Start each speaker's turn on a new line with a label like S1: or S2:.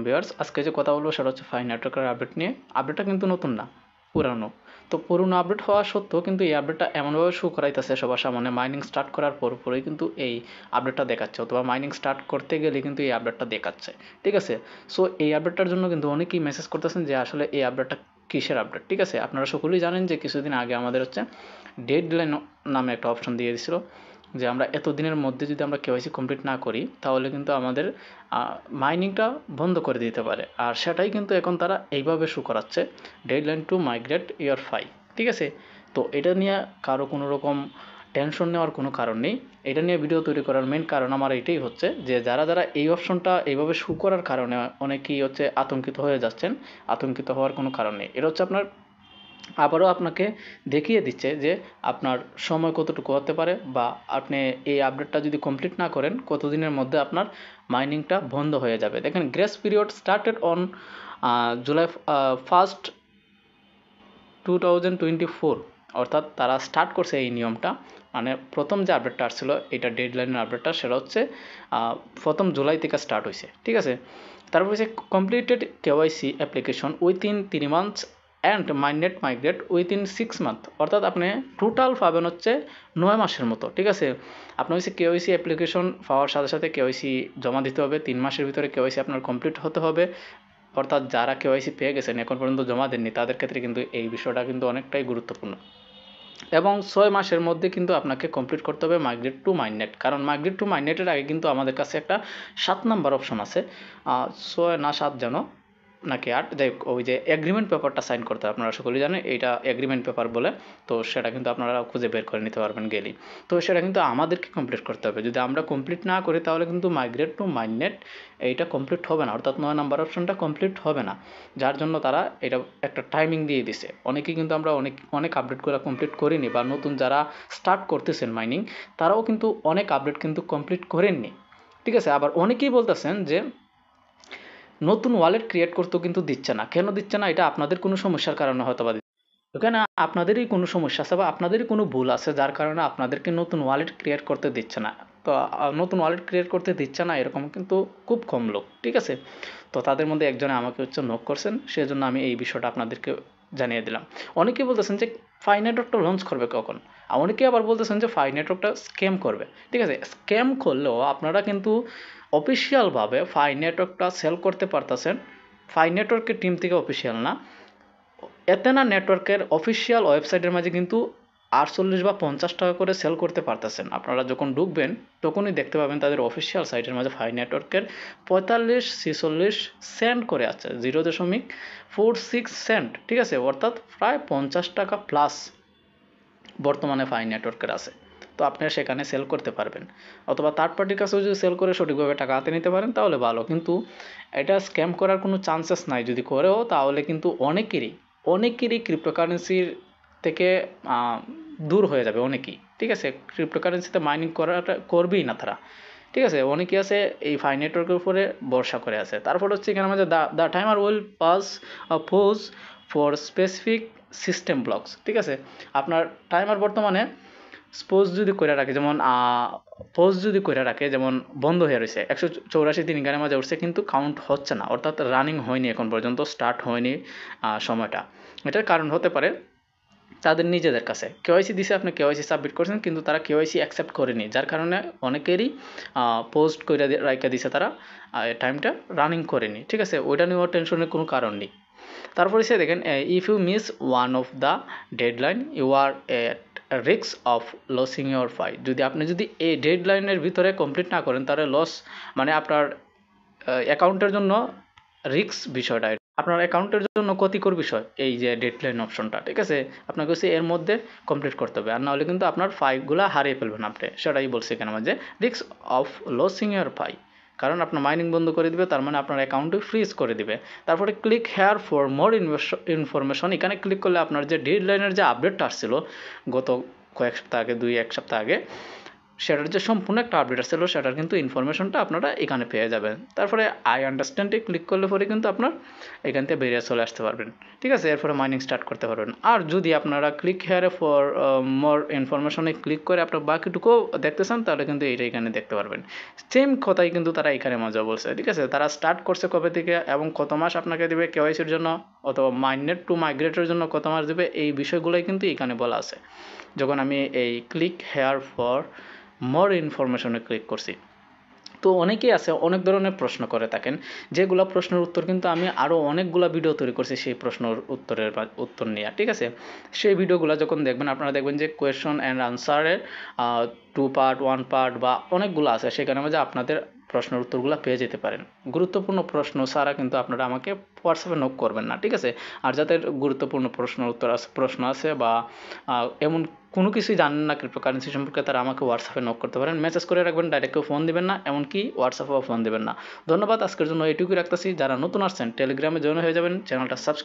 S1: Viewers, আজকে যে কথা বলবো সেটা হচ্ছে ফাই নেটওয়ার্কের আপডেট নিয়ে। আপডেটটা কিন্তু নতুন না, পুরানো। তো পুরনো আপডেট হওয়া সত্ত্বেও কিন্তু এই আপডেটটা এমনভাবে শো করাইতেছে সবার সামনে, মাইনিং স্টার্ট করার পরই কিন্তু এই আপডেটটা দেখাচ্ছে, অথবা মাইনিং স্টার্ট করতে গেলে কিন্তু এই আপডেটটা দেখাচ্ছে। ঠিক আছে? সো এই আপডেটটার জন্য কিন্তু অনেকেই মেসেজ করতেছেন যে আসলে এই আপডেটটা কিসের আপডেট। ঠিক আছে, আপনারা সকলেই জানেন যে কিছুদিন আগে আমাদের হচ্ছে ডেডলাইন নামে একটা অপশন দিয়ে দিছিল, যে আমরা এতদিনের মধ্যে যদি আমরা কেওয়াইসি কমপ্লিট না করি তাহলে কিন্তু আমাদের মাইনিংটা বন্ধ করে দিতে পারে। আর সেটাই কিন্তু এখন তারা এইভাবে শো করাচ্ছে, deadline to migrate your Pi. ঠিক আছে? তো এটা নিয়ে কারো কোনো রকম টেনশন নেওয়ার কোনো কারণ নেই। এটা নিয়ে ভিডিও তৈরি করার মেন কারণ আমার এটাই হচ্ছে যে যারা এই অপশনটা এইভাবে শো করার কারণে অনেকেই হচ্ছে আতঙ্কিত হয়ে যাচ্ছেন। আতঙ্কিত হওয়ার কোনো কারণ নেই। এটা হচ্ছে আপনার আবারও আপনাকে দেখিয়ে দিচ্ছে যে আপনার সময় কতটুকু হতে পারে, বা আপনি এই আপডেটটা যদি কমপ্লিট না করেন কতদিনের মধ্যে আপনার মাইনিংটা বন্ধ হয়ে যাবে। দেখেন, grace period started on July 1st 2024, অর্থাৎ তারা স্টার্ট করছে এই নিয়মটা। মানে প্রথম যে আপডেটটা আসছিল, এটা ডেডলাইনের আপডেটটা, সেটা হচ্ছে 1ম জুলাই থেকে স্টার্ট হয়েছে। ঠিক আছে? তারপর হচ্ছে completed KYC application within 3 months and মাইনেট migrate within 6 month, অর্থাৎ আপনি টোটাল পাবেন হচ্ছে 9 মাসের মতো। ঠিক আছে? আপনার হচ্ছে কেওয়াইসি অ্যাপ্লিকেশন পাওয়ার সাথে সাথে কেওয়াইসি জমা দিতে হবে, 3 মাসের ভিতরে কেওয়াইসি আপনার কমপ্লিট হতে হবে। অর্থাৎ যারা কেওয়াইসি পেয়ে গেছেন এখন পর্যন্ত জমা দেননি তাদের ক্ষেত্রে কিন্তু এই বিষয়টা কিন্তু অনেকটাই গুরুত্বপূর্ণ। এবং 6 মাসের মধ্যে কিন্তু আপনাকে কমপ্লিট করতে হবে মাইগ্রেট টু মাইননেট, কারণ মাইগ্রেট টু মাইননেটের আগে কিন্তু আমাদের কাছে একটা 7 নাম্বার অপশন আছে, 6 না 7 যেন, নাকি 8, যাই হোক, ওই যে এগ্রিমেন্ট পেপারটা সাইন করতে হয়, আপনারা সকলেই জানেন এইটা এগ্রিমেন্ট পেপার বলে। তো সেটা কিন্তু আপনারা খুঁজে বের করে নিতে পারবেন গেলেই। তো সেটা কিন্তু আমাদেরকে কমপ্লিট করতে হবে। যদি আমরা কমপ্লিট না করি তাহলে কিন্তু মাইগ্রেট টু মাইননেট এইটা কমপ্লিট হবে না, অর্থাৎ 9 নাম্বার অপশনটা কমপ্লিট হবে না। যার জন্য তারা এটা একটা টাইমিং দিয়ে দিছে। অনেকেই কিন্তু আমরা অনেক আপডেট করে কমপ্লিট করিনি, বা নতুন যারা স্টার্ট করতেছেন মাইনিং তারাও কিন্তু অনেক আপডেট কিন্তু কমপ্লিট করেননি। ঠিক আছে? আবার অনেকেই বলতেছেন যে নতুন ওয়ালেট ক্রিয়েট করতেও কিন্তু দিচ্ছে না। কেন দিচ্ছে না? এটা আপনাদের কোনো সমস্যার কারণে হয়তোবা এখানে আপনাদেরই কোনো সমস্যা আছে, বা আপনাদেরই কোনো ভুল আছে যার কারণে আপনাদেরকে নতুন ওয়ালেট ক্রিয়েট করতে দিচ্ছে না। তো নতুন ওয়ালেট ক্রিয়েট করতে দিচ্ছে না এরকম কিন্তু খুব কম লোক। ঠিক আছে? তো তাদের মধ্যে একজনে আমাকে হচ্ছে নক করছেন, সেজন্য আমি এই বিষয়টা আপনাদেরকে জানিয়ে দিলাম। অনেকেই বলতেছেন যে ফাই নেটওয়ার্কটা লঞ্চ করবে কখন? আর অনেকে আবার বলতেছেন যে ফাই নেটওয়ার্কটা স্ক্যাম করবে। ঠিক আছে? স্ক্যাম করলেও আপনারা কিন্তু অফিসিয়ালভাবে ফাই নেটওয়ার্কটা সেল করতে পারতেছেন। ফাই নেটওয়ার্কের টিম থেকে অফিসিয়াল না, এতেনা নেটওয়ার্কের অফিসিয়াল ওয়েবসাইটের মাঝে কিন্তু 48 বা 50 টাকা করে সেল করতে পারতেছেন। আপনারা যখন ঢুকবেন তখনই দেখতে পাবেন তাদের অফিসিয়াল সাইটের মাঝে ফাই নেটওয়ার্কের 45-46 সেন্ট করে আছে, 0.46 সেন্ট। ঠিক আছে? অর্থাৎ প্রায় 50 টাকা প্লাস বর্তমানে ফাই নেটওয়ার্কের আছে। তো আপনারা সেখানে সেল করতে পারবেন, অথবা থার্ড পার্টির কাছেও যদি সেল করে সঠিকভাবে টাকা হাতে নিতে পারেন তাহলে ভালো। কিন্তু এটা স্ক্যাম করার কোনো চান্সেস নাই। যদি করেও তাহলে কিন্তু অনেকেরই ক্রিপ্টোকারেন্সির থেকে দূর হয়ে যাবে অনেকেই। ঠিক আছে? ক্রিপ্টোকারেন্সিতে মাইনিং করাটা করবেই না তারা। ঠিক আছে? অনেকেই আছে এই ফাই নেটওয়ার্কের উপরে ভরসা করে আছে। তারপর হচ্ছে এখানে আমাদের the timer will pass pose for specific system blocks. ঠিক আছে? আপনার টাইমার বর্তমানে পোজ যদি করে রাখে, যেমন পোজ যদি করে রাখে, যেমন বন্ধ হয়ে রয়েছে 184 দিন গানের মাঝে উঠছে কিন্তু কাউন্ট হচ্ছে না, অর্থাৎ রানিং হয়নি, এখন পর্যন্ত স্টার্ট হয়নি সময়টা। এটার কারণ হতে পারে তাদের নিজেদের কাছে কেওয়াইসি দিছে, আপনি কেওয়াইসি সাবমিট করছেন কিন্তু তারা কেওয়াইসি অ্যাকসেপ্ট করেনি, যার কারণে অনেকেরই পোস্ট করে রাইখা দিছে, তারা টাইমটা রানিং করেনি। ঠিক আছে? ওইটা নিয়েও টেনশনের কোনো কারণ নেই। তারপরে সে দেখেন, if you miss one of the deadline you are at risk of losing your Pi. যদি এই ডেডলাইনের ভিতরে কমপ্লিট না করেন তাহলে লস, মানে আপনার অ্যাকাউন্টের জন্য রিস্ক বিষয়টা, আপনার অ্যাকাউন্টের জন্য ক্ষতিকর বিষয় এই যে ডেডলাইন অপশনটা। ঠিক আছে? আপনাকে হচ্ছে এর মধ্যে কমপ্লিট করতে হবে, আর নাহলে কিন্তু আপনার ফাইলগুলো হারিয়ে ফেলবেন আপনি। সেটাই বলছি এখানে যে risk of losing your Pi, কারণ আপনার মাইনিং বন্ধ করে দিবে, তার মানে আপনার অ্যাকাউন্টে ফ্রিজ করে দিবে। তারপরে click here for more information, এখানে ক্লিক করলে আপনার যে ডেডলাইনের যে আপডেটটা আসছিল গত কয়েক সপ্তাহ আগে, 2-1 সপ্তাহ আগে, সেটার যে সম্পূর্ণ একটা আপডেট আসছিল সেটার কিন্তু ইনফরমেশনটা আপনারা এখানে পেয়ে যাবেন। তারপরে আই আন্ডারস্ট্যান্ডে ক্লিক করলে পরে কিন্তু আপনার এখান থেকে বেরিয়ে চলে আসতে পারবেন, ঠিক আছে। এরপরে মাইনিং স্টার্ট করতে পারবেন। আর যদি আপনারা ক্লিক হেয়ারে ফর মোর ইনফরমেশনে ক্লিক করে আপনার বাকিটুকুও দেখতে চান তাহলে কিন্তু এইটা এখানে দেখতে পারবেন। সেম কথাই কিন্তু তারা এখানে মজা বলছে, ঠিক আছে। তারা স্টার্ট করছে কবে থেকে এবং কত মাস আপনাকে দেবে কেওয়াইসির জন্য অথবা মাইনেট টু মাইগ্রেটের জন্য কত মাস দেবে, এই বিষয়গুলোই কিন্তু এখানে বলা আছে। যখন আমি এই ক্লিক হেয়ার ফর মোর ইনফরমেশনে ক্লিক করছি, তো অনেকেই আছে অনেক ধরনের প্রশ্ন করে থাকেন, যেগুলো প্রশ্নের উত্তর কিন্তু আমি আরও অনেকগুলো ভিডিও তৈরি করছি সেই প্রশ্নের উত্তর নিয়ে, ঠিক আছে। সেই ভিডিওগুলো যখন দেখবেন আপনারা দেখবেন যে কোয়েশ্চন অ্যান্ড আনসারের 2 পার্ট 1 পার্ট বা অনেকগুলো আছে, সেখানে মধ্যে আপনাদের প্রশ্নের উত্তরগুলো পেয়ে যেতে পারেন। গুরুত্বপূর্ণ প্রশ্ন ছাড়া কিন্তু আপনারা আমাকে হোয়াটসঅ্যাপে নক করবেন না, ঠিক আছে। আর যাদের গুরুত্বপূর্ণ প্রশ্ন আছে বা এমন কোনো কিছুই জানেন না ক্রিপ্টোকারেন্সি সম্পর্কে, তারা আমাকে হোয়াটসঅ্যাপে নক করতে পারেন, মেসেজ করে রাখবেন, ডাইরেক্ট কেউ ফোন দিবেন না, এমনকি হোয়াটসঅ্যাপেও ফোন দিবেন না। ধন্যবাদ, আজকের জন্য এইটুকুই রাখতেছি। যারা নতুন আসছেন টেলিগ্রামে জয়েন হয়ে যাবেন, চ্যানেলটা সাবস্ক্রাইব